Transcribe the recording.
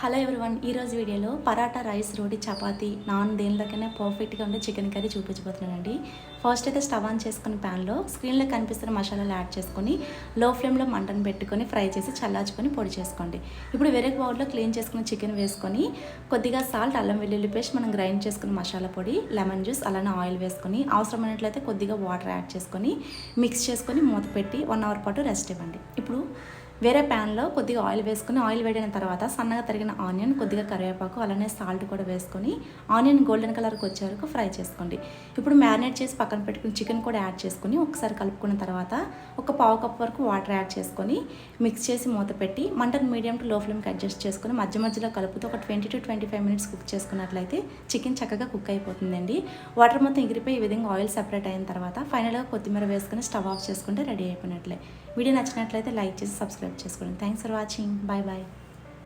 Hello everyone, ఈరోజు వీడియోలో paratha, rice, రోటీ, chapati, non దేనిలోకైనా పర్ఫెక్ట్గా ఉండే చికెన్ కర్రీ చూపించబోతున్నానండి. ఫస్ట్ అయితే స్టవ్ ఆన్ చేసుకుని ప్యాన్లో స్క్రీన్లో కనిపిస్తున్న మసాలాలు యాడ్ చేసుకొని లో ఫ్లేమ్లో మంటను పెట్టుకొని ఫ్రై చేసి చల్లార్చుకొని పొడి చేసుకోండి. ఇప్పుడు వేరే బౌల్లో క్లీన్ చేసుకున్న చికెన్ వేసుకొని కొద్దిగా సాల్ట్, అల్లం వెల్లుల్లి పేస్ట్, మనం గ్రైండ్ చేసుకున్న మసాలా పొడి, లెమన్ జ్యూస్, అలానే ఆయిల్ వేసుకొని అవసరమైనట్లయితే కొద్దిగా వాటర్ యాడ్ చేసుకొని మిక్స్ చేసుకొని మూత పెట్టి 1 అవర్ పాటు రెస్ట్ ఇవ్వండి. ఇప్పుడు వేరే ప్యాన్లో కొద్దిగా ఆయిల్ వేసుకొని ఆయిల్ వేడిన తర్వాత సన్నగా తరిగిన ఆనియన్, కొద్దిగా కరివేపాకు, అలానే సాల్ట్ కూడా వేసుకొని ఆనియన్ గోల్డెన్ కలర్కి వచ్చే వరకు ఫ్రై చేసుకోండి. ఇప్పుడు మ్యారినేట్ చేసి పక్కన పెట్టుకుని చికెన్ కూడా యాడ్ చేసుకొని ఒకసారి కలుపుకున్న తర్వాత ఒక పావు కప్ వరకు వాటర్ యాడ్ చేసుకొని మిక్స్ చేసి మూత పెట్టి మంటను మీడియం టు లో ఫ్లేమ్కి అడ్జస్ట్ చేసుకొని మధ్య మధ్యలో కలుపుతూ ఒక 20 to 25 మినిట్స్ కుక్ చేసుకున్నట్లయితే చికెన్ చక్కగా కుక్ అయిపోతుందండి. వాటర్ మొత్తం ఎగిరిపోయి ఈ విధంగా ఆయిల్ సెపరేట్ అయిన తర్వాత ఫైనల్గా కొత్తిమీర వేసుకొని స్టవ్ ఆఫ్ చేసుకుంటే రెడీ అయిపోయినట్లే. వీడియో నచ్చినట్లయితే లైక్ చేసి సబ్స్క్రైబ్ చేసుకోండి. Thanks for watching. Bye bye.